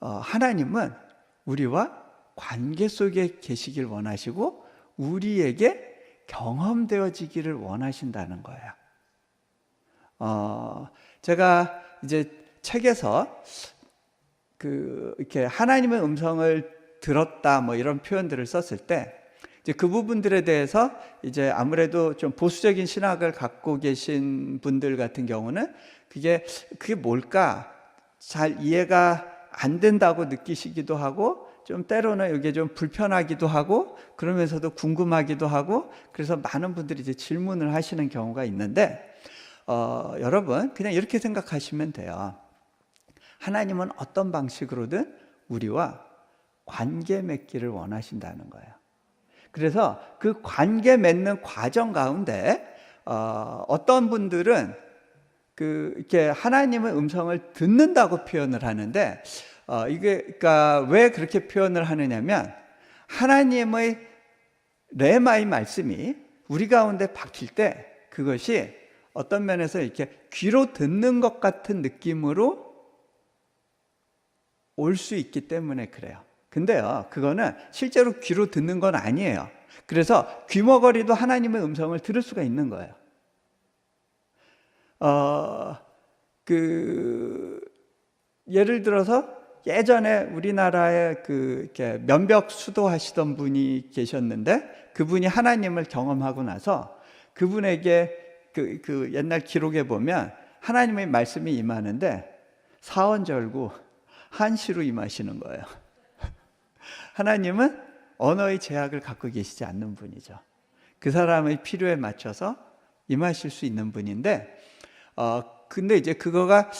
하나님은 우리와 관계 속에 계시길 원하시고 우리에게 경험되어지기를 원하신다는 거예요. 제가 이제 책에서 이렇게 하나님의 음성을 들었다 뭐 이런 표현들을 썼을 때 이제 그 부분들에 대해서 이제 아무래도 좀 보수적인 신학을 갖고 계신 분들 같은 경우는 그게 뭘까 잘 이해가 안 된다고 느끼시기도 하고 좀 때로는 이게 좀 불편하기도 하고 그러면서도 궁금하기도 하고 그래서 많은 분들이 이제 질문을 하시는 경우가 있는데 여러분 그냥 이렇게 생각하시면 돼요. 하나님은 어떤 방식으로든 우리와 관계 맺기를 원하신다는 거예요. 그래서 그 관계 맺는 과정 가운데 어떤 분들은 이렇게 하나님의 음성을 듣는다고 표현을 하는데 이게 그러니까 왜 그렇게 표현을 하느냐면 하나님의 레마의 말씀이 우리 가운데 박힐 때 그것이 어떤 면에서 이렇게 귀로 듣는 것 같은 느낌으로 올 수 있기 때문에 그래요. 근데요, 그거는 실제로 귀로 듣는 건 아니에요. 그래서 귀머거리도 하나님의 음성을 들을 수가 있는 거예요. 예를 들어서 예전에 우리나라에 이렇게 면벽 수도하시던 분이 계셨는데 그분이 하나님을 경험하고 나서 그분에게 옛날 기록에 보면 하나님의 말씀이 임하는데 사원절구 한시로 임하시는 거예요. 하나님은 언어의 제약을 갖고 계시지 않는 분이죠. 그 사람의 필요에 맞춰서 임하실 수 있는 분인데 근데 이제 그거가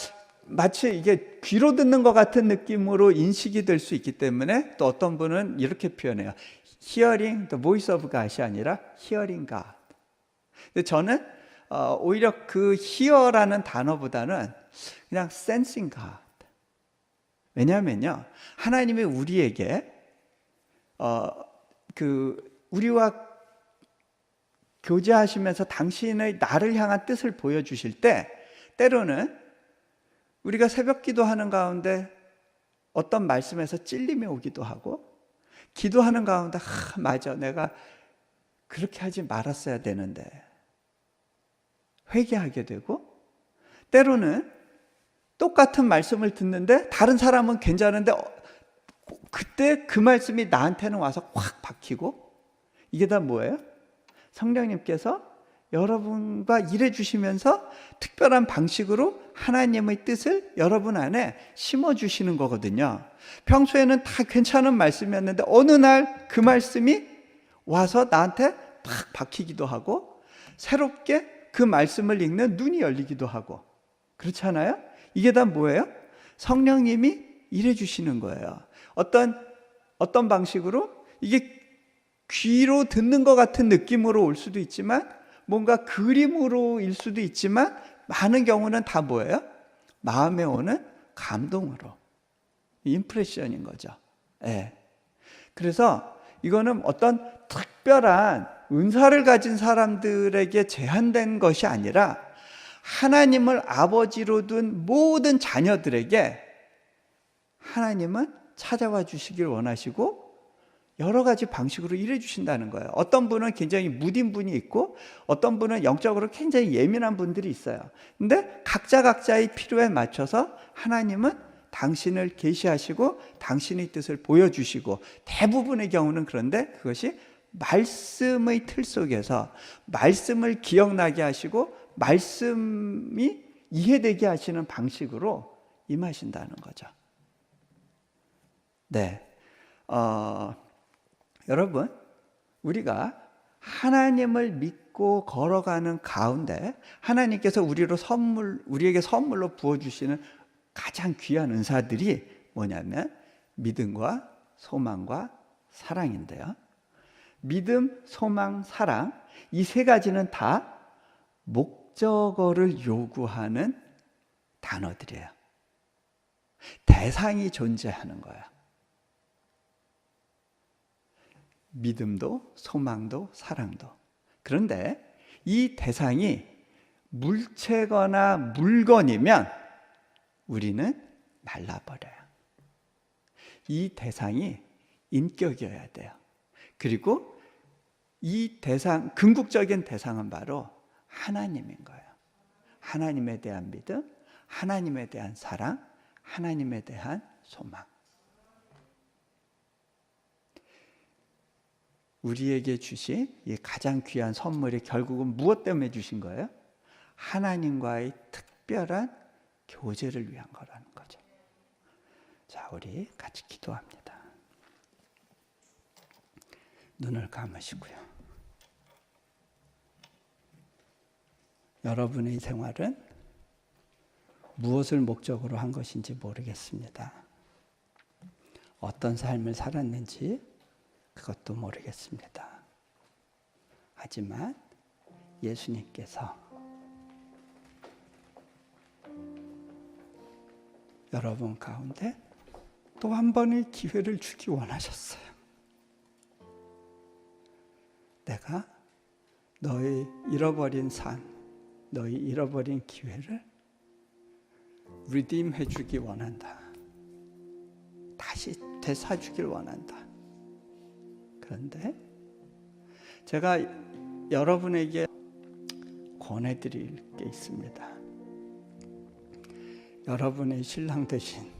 마치 이게 귀로 듣는 것 같은 느낌으로 인식이 될 수 있기 때문에 또 어떤 분은 이렇게 표현해요. Hearing the voice of God이 아니라 Hearing God. 근데 저는 오히려 그 hear라는 단어보다는 그냥 sensing God. 왜냐하면요, 하나님이 우리에게 우리와 교제하시면서 당신의 나를 향한 뜻을 보여주실 때 때로는 우리가 새벽 기도하는 가운데 어떤 말씀에서 찔림이 오기도 하고 기도하는 가운데 맞아 내가 그렇게 하지 말았어야 되는데 회개하게 되고 때로는 똑같은 말씀을 듣는데 다른 사람은 괜찮은데 그때 그 말씀이 나한테는 와서 확 박히고 이게 다 뭐예요? 성령님께서 여러분과 일해 주시면서 특별한 방식으로 하나님의 뜻을 여러분 안에 심어 주시는 거거든요. 평소에는 다 괜찮은 말씀이었는데 어느 날 그 말씀이 와서 나한테 탁 박히기도 하고 새롭게 그 말씀을 읽는 눈이 열리기도 하고 그렇잖아요? 이게 다 뭐예요? 성령님이 일해 주시는 거예요. 어떤 방식으로? 이게 귀로 듣는 것 같은 느낌으로 올 수도 있지만 뭔가 그림으로일 수도 있지만 많은 경우는 다 뭐예요? 마음에 오는 감동으로 임프레션인 거죠. 네. 그래서 이거는 어떤 특별한 은사를 가진 사람들에게 제한된 것이 아니라 하나님을 아버지로 둔 모든 자녀들에게 하나님은 찾아와 주시길 원하시고 여러 가지 방식으로 일해 주신다는 거예요. 어떤 분은 굉장히 무딘 분이 있고 어떤 분은 영적으로 굉장히 예민한 분들이 있어요. 근데 각자의 필요에 맞춰서 하나님은 당신을 계시하시고 당신의 뜻을 보여주시고 대부분의 경우는 그런데 그것이 말씀의 틀 속에서 말씀을 기억나게 하시고 말씀이 이해되게 하시는 방식으로 임하신다는 거죠. 네, 여러분 우리가 하나님을 믿고 걸어가는 가운데 하나님께서 우리에게 선물로 부어주시는 가장 귀한 은사들이 뭐냐면 믿음과 소망과 사랑인데요. 믿음, 소망, 사랑 이 세 가지는 다 목적어를 요구하는 단어들이에요. 대상이 존재하는 거예요. 믿음도 소망도 사랑도. 그런데 이 대상이 물체거나 물건이면 우리는 말라버려요. 이 대상이 인격이어야 돼요. 그리고 이 대상, 궁극적인 대상은 바로 하나님인 거예요. 하나님에 대한 믿음, 하나님에 대한 사랑, 하나님에 대한 소망. 우리에게 주신 이 가장 귀한 선물이 결국은 무엇 때문에 주신 거예요? 하나님과의 특별한 교제를 위한 거라는 거죠. 자, 우리 같이 기도합니다. 눈을 감으시고요. 여러분의 생활은 무엇을 목적으로 한 것인지 모르겠습니다. 어떤 삶을 살았는지 그것도 모르겠습니다. 하지만 예수님께서 여러분 가운데 또 한 번의 기회를 주기 원하셨어요. 내가 너의 잃어버린 삶, 너의 잃어버린 기회를 리딤 해주기 원한다. 다시 되사주길 원한다. 그런데 제가 여러분에게 권해드릴 게 있습니다. 여러분의 신랑 되신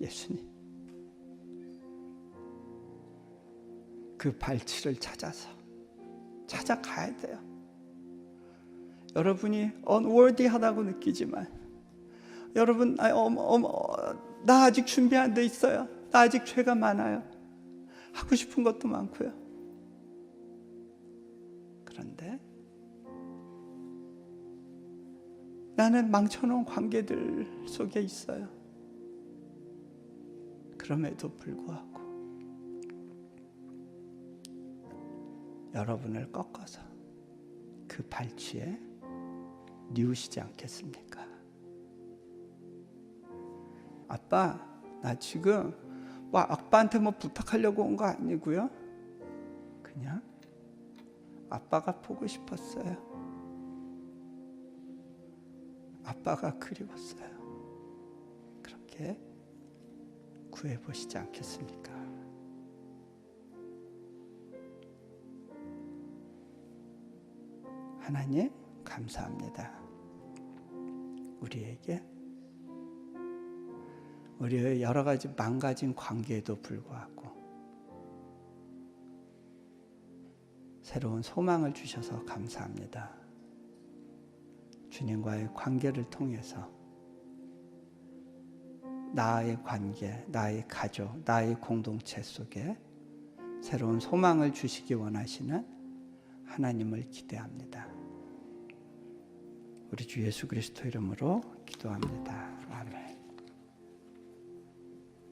예수님, 그 발치를 찾아가야 돼요. 여러분이 unworthy하다고 느끼지만, 여러분 나 아직 준비 안 돼 있어요. 나 아직 죄가 많아요. 하고 싶은 것도 많고요. 그런데 나는 망쳐놓은 관계들 속에 있어요. 그럼에도 불구하고 여러분을 꺾어서 그 발치에 뉘우시지 않겠습니까? 아빠, 나 지금 아빠한테 부탁하려고 온 거 아니고요. 그냥 아빠가 보고 싶었어요. 아빠가 그리웠어요. 그렇게 구해보시지 않겠습니까? 하나님, 감사합니다. 우리의 여러 가지 망가진 관계에도 불구하고 새로운 소망을 주셔서 감사합니다. 주님과의 관계를 통해서 나의 관계, 나의 가족, 나의 공동체 속에 새로운 소망을 주시기 원하시는 하나님을 기대합니다. 우리 주 예수 그리스도 이름으로 기도합니다. 아멘.